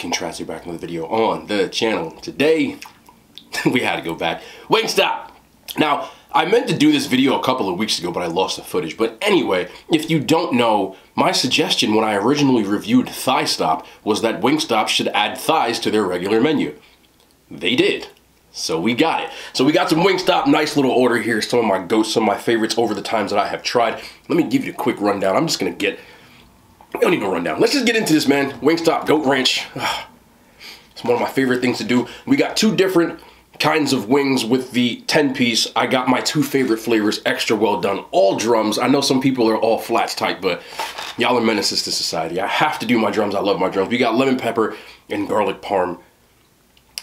King Trasty back with a video on the channel. Today, we had to go back. Wingstop! Now, I meant to do this video a couple of weeks ago, but I lost the footage. But anyway, if you don't know, my suggestion when I originally reviewed Thigh Stop was that Wingstop should add thighs to their regular menu. They did. So we got it. So we got some Wingstop, nice little order here. Some of my goats, some of my favorites over the times that I have tried. Let me give you a quick rundown. I'm just gonna get, we don't need no rundown. Let's just get into this, man. Wingstop Goat Ranch. It's one of my favorite things to do. We got two different kinds of wings with the 10-piece. I got my two favorite flavors, extra well done, all drums. I know some people are all flats type, but y'all are menaces to society. I have to do my drums. I love my drums. We got lemon pepper and garlic parm.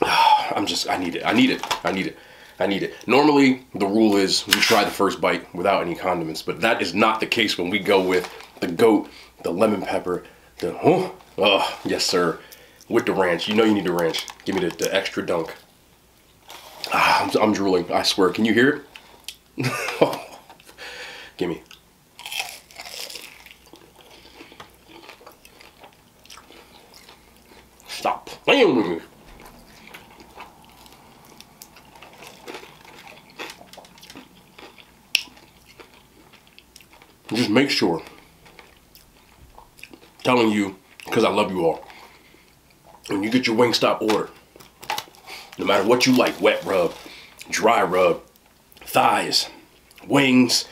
I need it. Normally, the rule is we try the first bite without any condiments, but that is not the case when we go with the goat, the lemon pepper, the, oh, yes sir, with the ranch. You know you need the ranch. Give me the extra dunk. I'm drooling, I swear. Can you hear it? Give me. Stop playing with me. Just make sure, telling you, because I love you all, when you get your Wingstop order, no matter what you like, wet rub, dry rub, thighs, wings,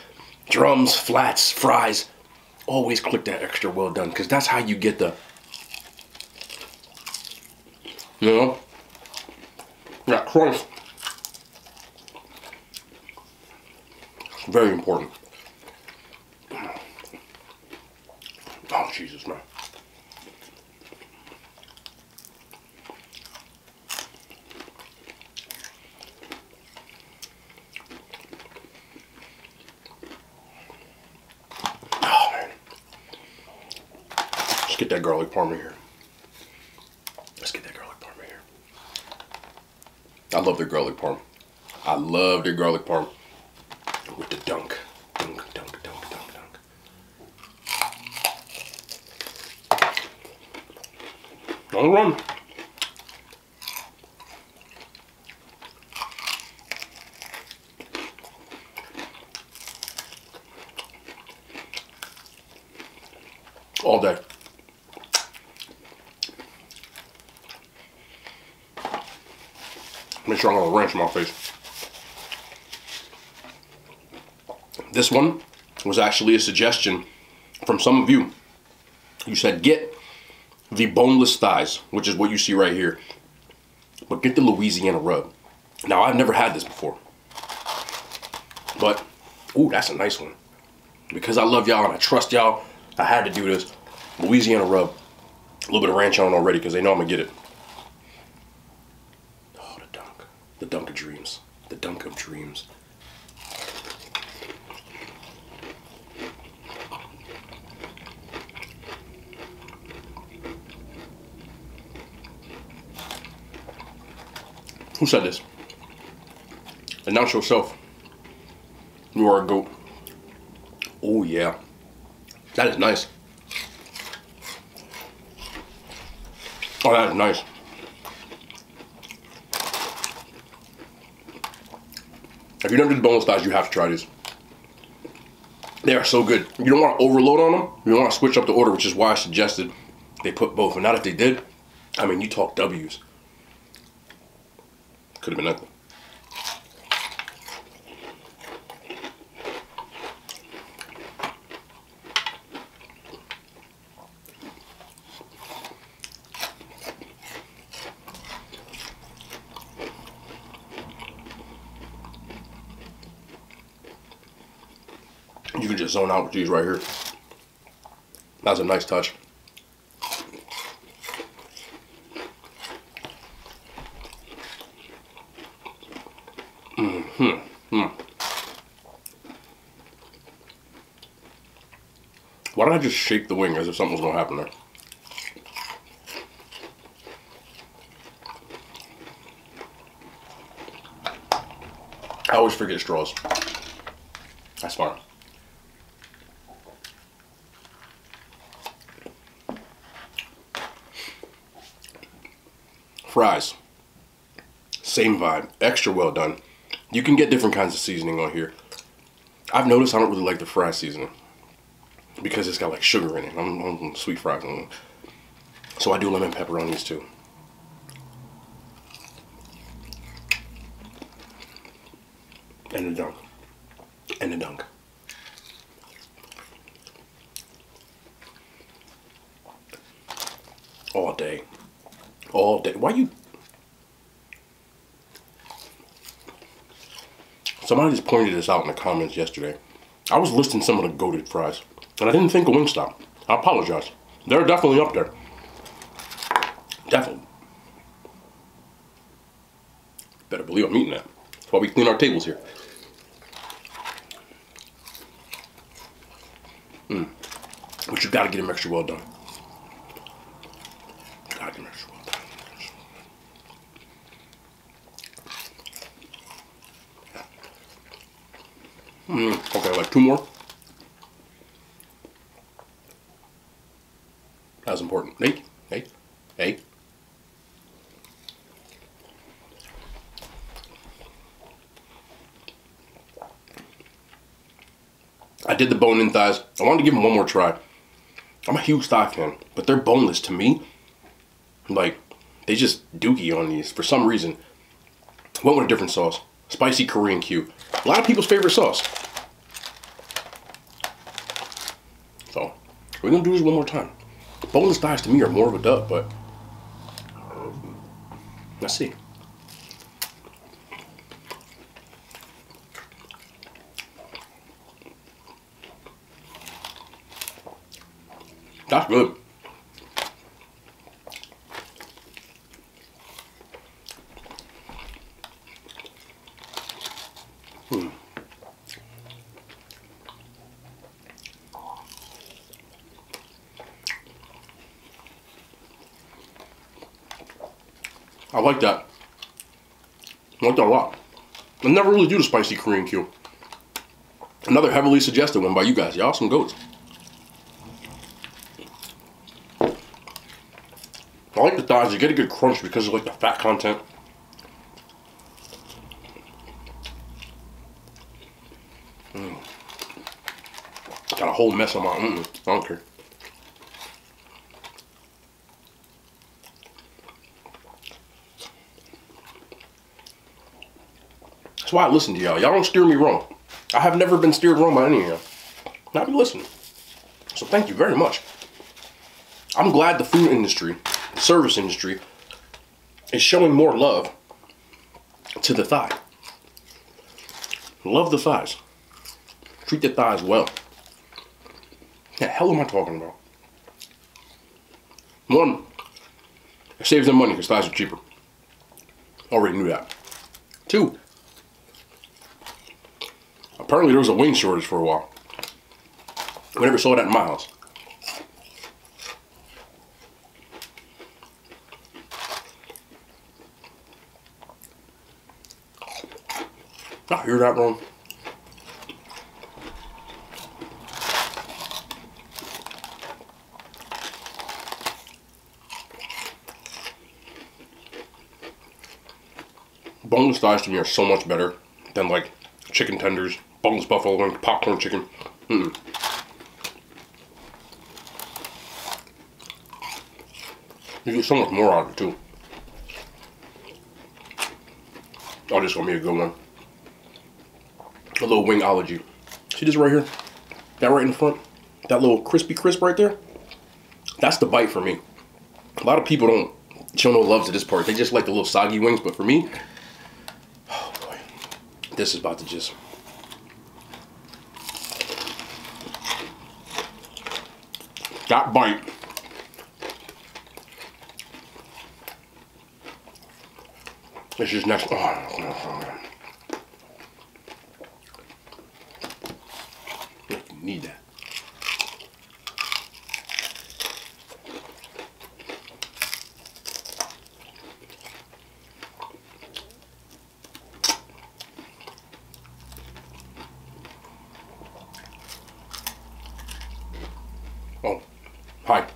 drums, flats, fries, always click that extra well done, because that's how you get the, you know, that crunch. It's very important. Oh, Jesus, man. Oh, man. Let's get that garlic parm in here. Let's get that garlic parm in here. I love their garlic parm. I love their garlic parm with the dunk. Dunk, dunk, dunk, dunk, dunk. Don't run. All day. Make sure I'm gonna ranch my face. This one was actually a suggestion from some of you. You said get the boneless thighs, which is what you see right here, but get the Louisiana rub. Now, I've never had this before, but ooh, that's a nice one. Because I love y'all and I trust y'all, I had to do this. Louisiana rub, a little bit of ranch on already because they know I'm gonna get it. Oh, the dunk of dreams, the dunk of dreams. Who said this? Announce yourself. You are a goat. Oh yeah. That is nice. Oh, that is nice. If you never did boneless thighs, you have to try these. They are so good. You don't want to overload on them. You don't want to switch up the order, which is why I suggested they put both. And not if they did, I mean, you talk W's. Could have been nothing. You can just zone out with these right here. That's a nice touch. Why don't I just shake the wing as if something was gonna happen there? I always forget straws. That's fine. Fries. Same vibe. Extra well done. You can get different kinds of seasoning on here. I've noticed I don't really like the fry seasoning because it's got like sugar in it. I'm sweet fries. So I do lemon pepper on these too. And the dunk. And the dunk. All day. All day. Why you... Somebody just pointed this out in the comments yesterday. I was listing some of the goated fries, and I didn't think of Wingstop. I apologize. They're definitely up there. Definitely. Better believe I'm eating that. That's why we clean our tables here. But you gotta get them extra well done. Gotta get them extra well done. Okay, like 2 more. That's important. Hey. I did the bone-in thighs. I wanted to give them one more try. I'm a huge thigh fan, but they're boneless to me. Like, they just dookie on these for some reason. Went with a different sauce. Spicy Korean Q. A lot of people's favorite sauce. So, we're gonna do this one more time. Boneless thighs to me are more of a dub, but let's see. That's good. I like that. I like that a lot. I never really do the spicy Korean Q. Another heavily suggested one by you guys. Y'all some goats. I like the thighs. You get a good crunch because of like the fat content. Got a whole mess on my. I don't care. That's why I listen to y'all. Y'all don't steer me wrong. I have never been steered wrong by any of y'all. Not be listening. So thank you very much. I'm glad the food industry, the service industry, is showing more love to the thigh. Love the thighs. Treat the thighs well. The hell am I talking about? 1, it saves them money because thighs are cheaper. Already knew that. 2, apparently there was a wing shortage for a while. We never saw that in my house. I hear that wrong. Boneless thighs to me are so much better than like chicken tenders, boneless buffalo wings, popcorn chicken. You get so much more out of it too. Oh, this is gonna be a good one. A little wingology. See this right here? That right in the front? That little crispy crisp right there? That's the bite for me. A lot of people don't show no love to this part. They just like the little soggy wings, but for me, oh boy, this is about to just... That bite. It's just next. Oh, you need that. Oh, hi.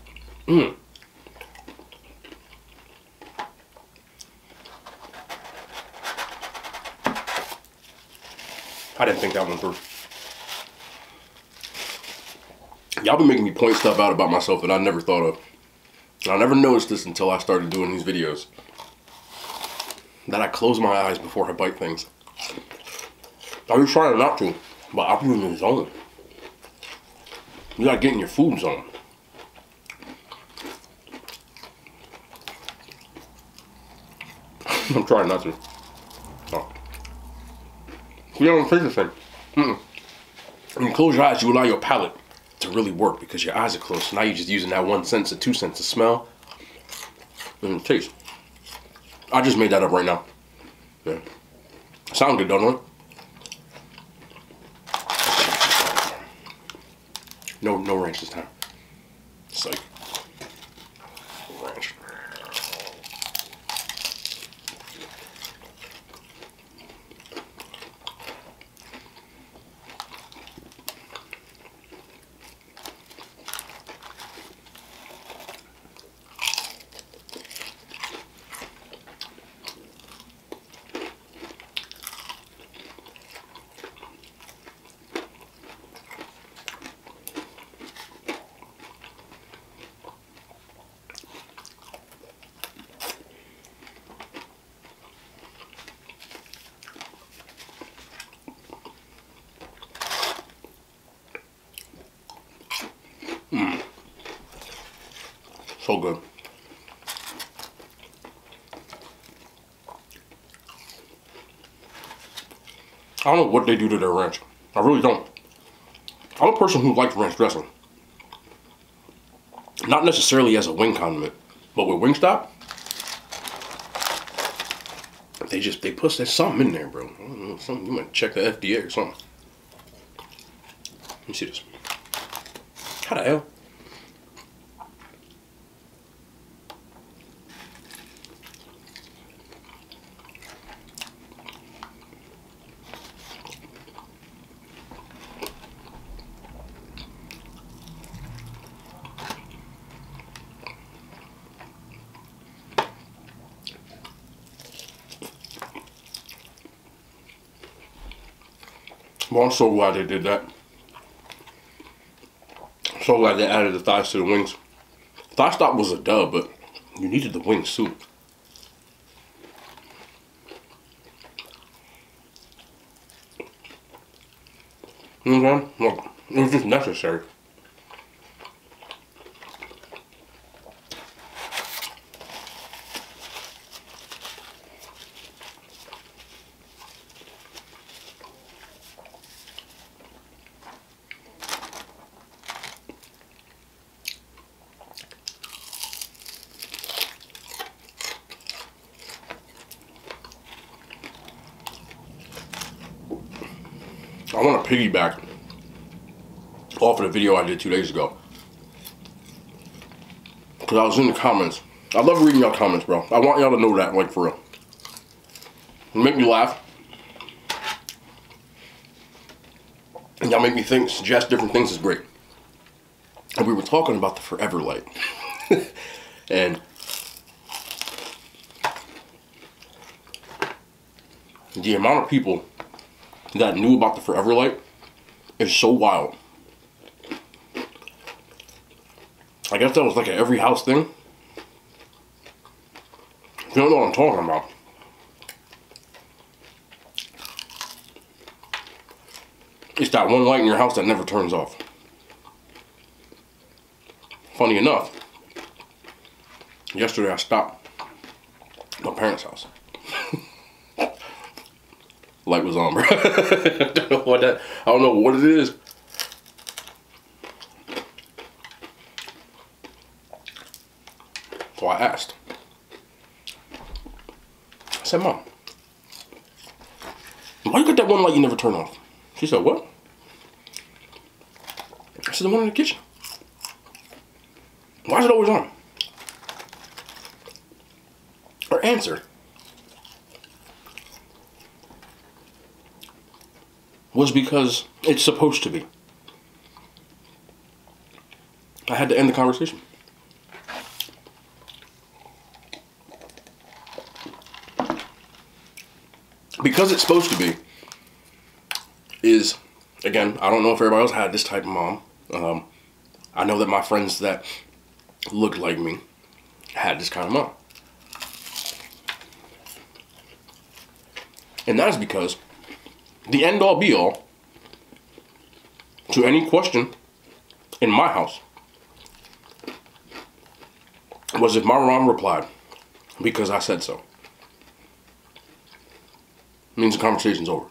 I didn't think that one through. Y'all been making me point stuff out about myself that I never thought of. I never noticed this until I started doing these videos. That I close my eyes before I bite things. I was trying not to, but I'm in the zone. You gotta get in your food zone. I'm trying not to. Oh. You don't taste the same. When you close your eyes, you allow your palate to really work because your eyes are closed. So now you're just using that 1 sense or 2 sense to smell and taste. I just made that up right now. Yeah. Sound good, don't it? No ranch this time. It's like ranch. So good. I don't know what they do to their ranch. I really don't. I'm a person who likes ranch dressing. Not necessarily as a wing condiment, but with Wingstop, they put something in there, bro. I don't know, something, you might check the FDA or something. Let me see this. How the hell? Well, I'm so glad they did that. I'm so glad they added the thighs to the wings. Thigh stop was a dub, but you needed the wings too. You know what I'm saying? Look, it was just necessary. I want to piggyback off of the video I did 2 days ago. Because I was in the comments. I love reading y'all comments, bro. I want y'all to know that, like, for real. It make me laugh. And y'all make me think, suggest different things is great. And we were talking about the Forever Light. And the amount of people that knew about the Forever Light is so wild. I guess that was like an every house thing. You don't know what I'm talking about. It's that one light in your house that never turns off. Funny enough, yesterday I stopped at my parents' house. Light was on, bro. I don't know what it is. So I asked. I said, Mom, why you got that one light you never turn off? She said, what? I said, the one in the kitchen. Why is it always on? Her answer was because it's supposed to be. I had to end the conversation. Because it's supposed to be, is, again, I don't know if everybody else had this type of mom. I know that my friends that looked like me had this kind of mom. And that is because the end all be all to any question in my house was if my mom replied, because I said so. It means the conversation's over.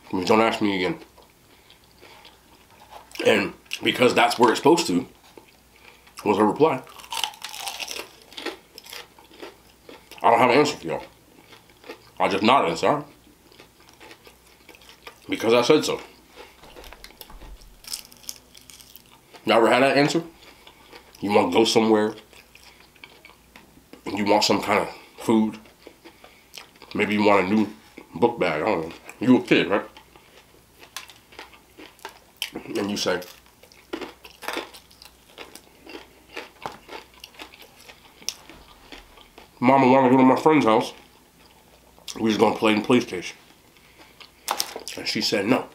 It means don't ask me again. And because that's where it's supposed to, was her reply. I don't have an answer for y'all. I just nodded and said, all right. Because I said so. You ever had that answer? You want to go somewhere, and you want some kind of food. Maybe you want a new book bag, I don't know. You a kid, right? And you say, Mama wanted to go to my friend's house. We was gonna play in PlayStation. And she said no.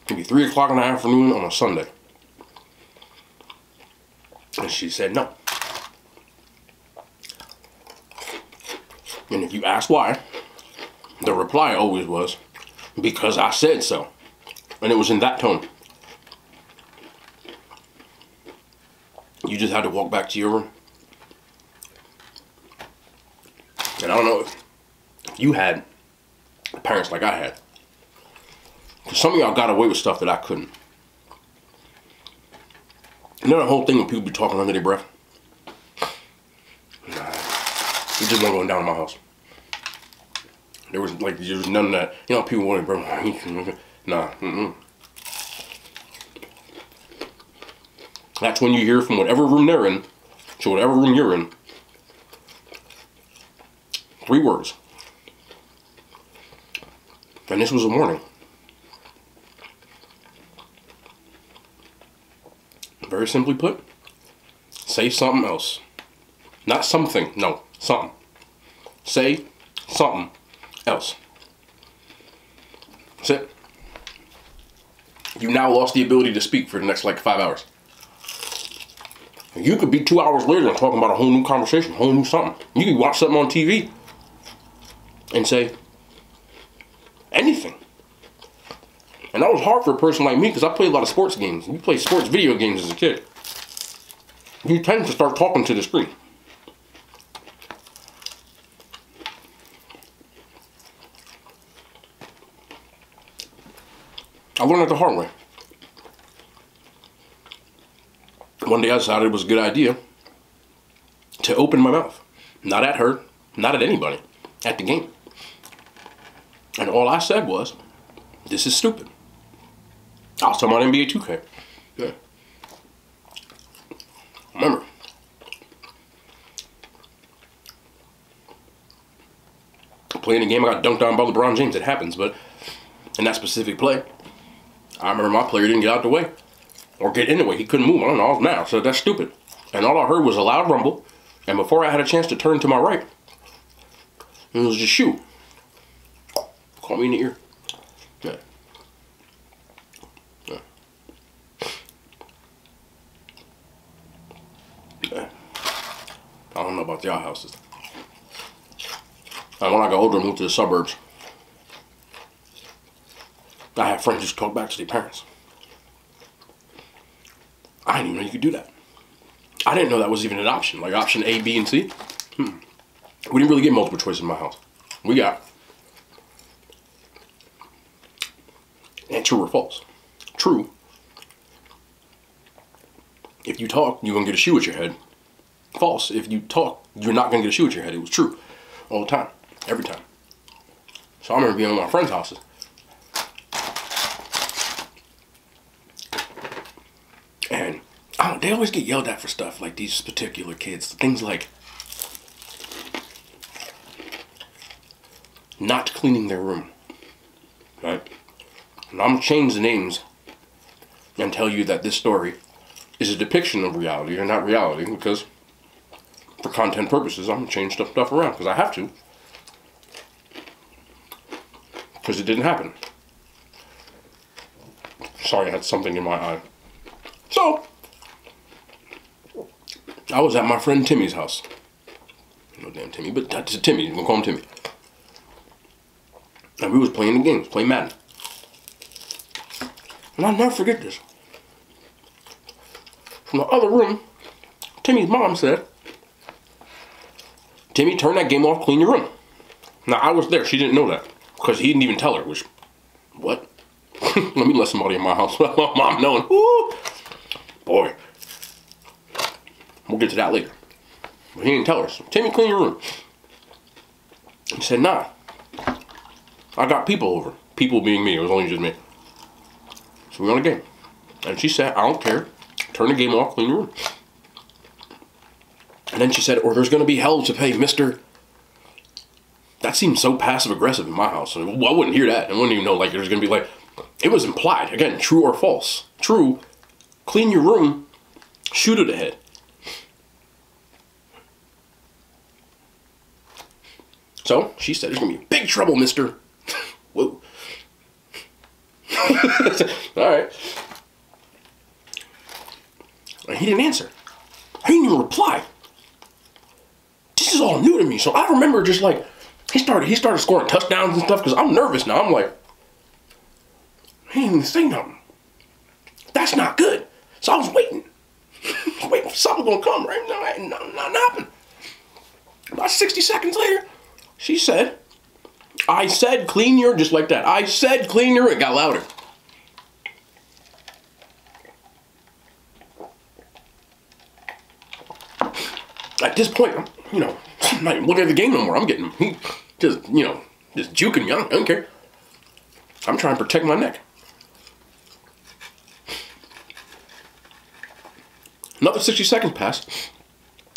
It'd be 3 o'clock in the afternoon on a Sunday. And she said no. And if you ask why, the reply always was, because I said so. And it was in that tone. You just had to walk back to your room. And I don't know if you had parents like I had. Because some of y'all got away with stuff that I couldn't. You know the whole thing when people be talking under their breath? Nah, it just wasn't going down in my house. There was none of that. You know, people wanted bro. Nah, That's when you hear from whatever room they're in to whatever room you're in. 3 words. And this was a warning. Very simply put, say something else. Not something, no, something. Say something else. That's it. You now lost the ability to speak for the next 5 hours. You could be 2 hours later and talking about a whole new conversation, whole new something. You could watch something on TV and say anything. And that was hard for a person like me because I played a lot of sports games. You play sports video games as a kid. You tend to start talking to the screen. I learned it the hard way. One day I decided it was a good idea to open my mouth. Not at her, not at anybody, at the game. And all I said was, this is stupid. I was talking about NBA 2K. Yeah. Remember. Playing a game, I got dunked on by LeBron James. It happens, but in that specific play, I remember my player didn't get out the way. Or get in the way. He couldn't move. I don't know. I was mad. So that's stupid. And all I heard was a loud rumble. And before I had a chance to turn to my right, it was just shoot. Call me in the ear. Yeah. Yeah. Yeah. I don't know about y'all houses. And when I got older and moved to the suburbs, I had friends just talk back to their parents. I didn't even know you could do that. I didn't know that was even an option, like option A, B, and C. We didn't really get multiple choice in my house. We got and true or false. True. If you talk, you're going to get a shoe at your head. False. If you talk, you're not going to get a shoe at your head. It was true. All the time. Every time. So I remember being in my friends' houses. And they always get yelled at for stuff, like these particular kids. Things like not cleaning their room. Right? And I'm going to change the names and tell you that this story is a depiction of reality or not reality, because for content purposes, I'm going to change stuff around because I have to. Because it didn't happen. Sorry, I had something in my eye. So, I was at my friend Timmy's house. No damn Timmy, but that's Timmy. We'll call him Timmy. And we was playing the games, playing Madden. And I'll never forget this. From the other room, Timmy's mom said, Timmy, turn that game off, clean your room. Now, I was there. She didn't know that. Because he didn't even tell her. Which, what? Let me let somebody in my house without my mom knowing. Woo! Boy. We'll get to that later. But he didn't tell her. So, Timmy, clean your room. He said, nah. I got people over. People being me. It was only just me. So we on a game. And she said, I don't care. Turn the game off, clean your room. And then she said, or there's going to be hell to pay, mister. That seemed so passive-aggressive in my house. I wouldn't hear that. I wouldn't even know, like, there's going to be, like, it was implied. Again, true or false. True, clean your room, shoot it ahead. So, she said, there's going to be big trouble, mister. Whoa. Alright. And he didn't answer. I didn't even reply. This is all new to me. So I remember just like, he started scoring touchdowns and stuff because I'm nervous now. I'm like, he didn't even say nothing. That's not good. So I was waiting. I was waiting for something gonna come, right? No, nothing happened. About 60 seconds later, she said, I said clean your, just like that. I said clean your, it got louder. At this point, you know, I'm not even looking at the game no more. I'm getting, just, you know, just juking me. I don't care. I'm trying to protect my neck. Another 60 seconds passed.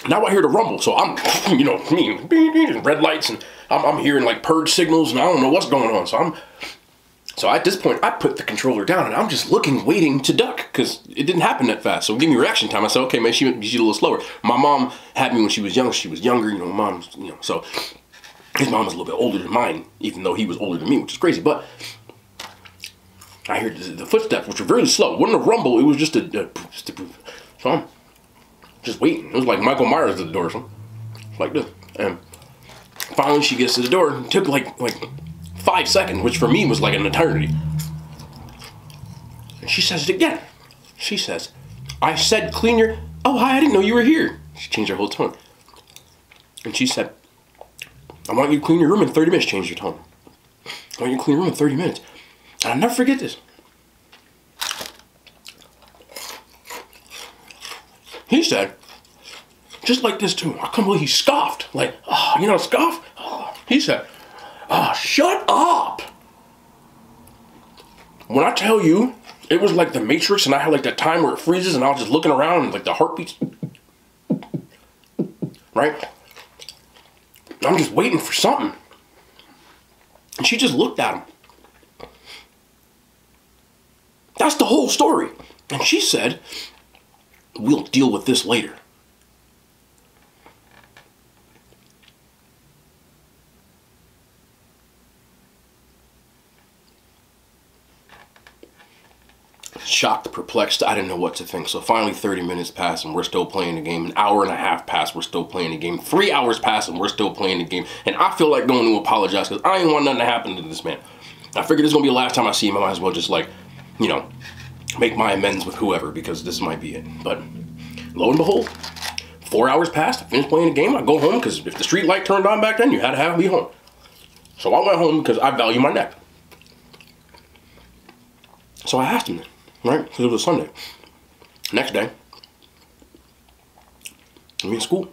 Now I hear the rumble. So I'm, you know, red lights, and I'm hearing like purge signals, and I don't know what's going on. So at this point, I put the controller down, and I'm just looking, waiting to duck, because it didn't happen that fast. So give me reaction time. I said, okay, maybe she's a little slower. My mom had me when she was young. She was younger, you know, mom's, you know, so his mom was a little bit older than mine, even though he was older than me, which is crazy. But I heard the footsteps, which were very slow. It wasn't a rumble. It was just a so I'm just waiting. It was like Michael Myers at the door, so like this. And finally, she gets to the door. It took like 5 seconds, which for me was like an eternity. And she says it again. She says, I said clean your... Oh, hi, I didn't know you were here. She changed her whole tone. And she said, I want you to clean your room in 30 minutes. Change your tone. I want you to clean your room in 30 minutes. And I'll never forget this. He said, just like this too. I can't believe he scoffed. Like, oh, you know, scoff? Oh. He said, oh, shut up. When I tell you, it was like the Matrix, and I had like that time where it freezes, and I was just looking around, and like the heartbeats, right? I'm just waiting for something. And she just looked at him. That's the whole story. And she said, we'll deal with this later. Shocked, perplexed, I didn't know what to think. So finally 30 minutes passed and we're still playing the game. An hour and a half passed, we're still playing the game. 3 hours passed and we're still playing the game. And I feel like going to apologize because I ain't want nothing to happen to this man. I figured this is going to be the last time I see him. I might as well just like, you know, make my amends with whoever because this might be it. But lo and behold, 4 hours passed, I finished playing the game. I go home because if the street light turned on back then, you had to have me home. So I went home because I value my neck. So I asked him, right? Because it was a Sunday. Next day, I'm in school.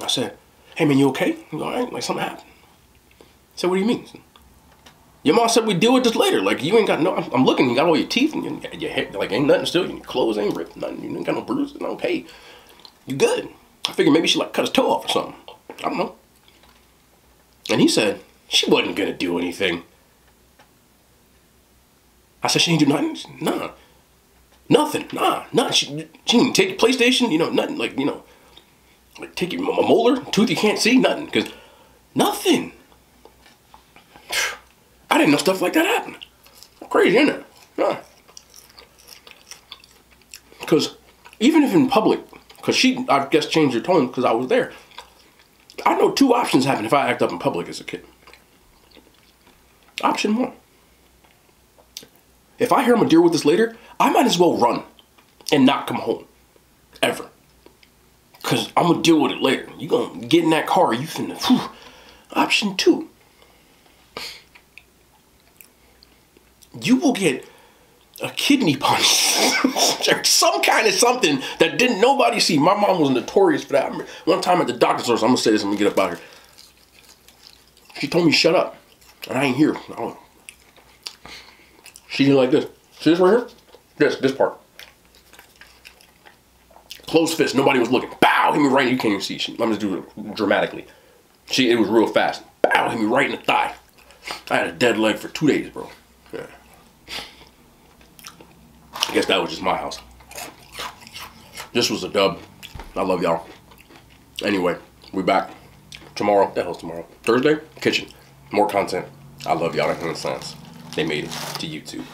I said, hey man, you okay? He go, all right, like something happened. I said, what do you mean? Your mom said we deal with this later. Like you ain't got no, I'm looking, you got all your teeth and your hair, like ain't nothing still. Your clothes ain't ripped, nothing. You ain't got no bruises, no, hey, you good. I figured maybe she like cut his toe off or something. I don't know. And he said, she wasn't gonna do anything. I said, she ain't do nothing? Nah. Nothing. Nah. She didn't take the PlayStation, you know, nothing. Like, you know, like take your molar, tooth you can't see, nothing. Because nothing. I didn't know stuff like that happened. Crazy, isn't it? Nah. Because even if in public, because she, I guess, changed her tone because I was there. I know two options happen if I act up in public as a kid. Option one. If I hear I'm gonna deal with this later, I might as well run and not come home. Ever. Because I'm gonna deal with it later. You gonna get in that car, you finna, whew. Option two. You will get a kidney punch. Some kind of something that didn't nobody see. My mom was notorious for that. I remember one time at the doctor's office, I'm gonna say this, I'm gonna get up out here. She told me shut up. And I ain't here. She did like this. See this right here? This part. Closed fist, nobody was looking. Bow, hit me right, you can't even see. Let me just do it dramatically. It was real fast. Bow, hit me right in the thigh. I had a dead leg for 2 days, bro. Yeah. I guess that was just my house. This was a dub. I love y'all. Anyway, we back. Tomorrow, what the hell's tomorrow? Thursday? Kitchen. More content. I love y'all. That makes sense. They made it to YouTube.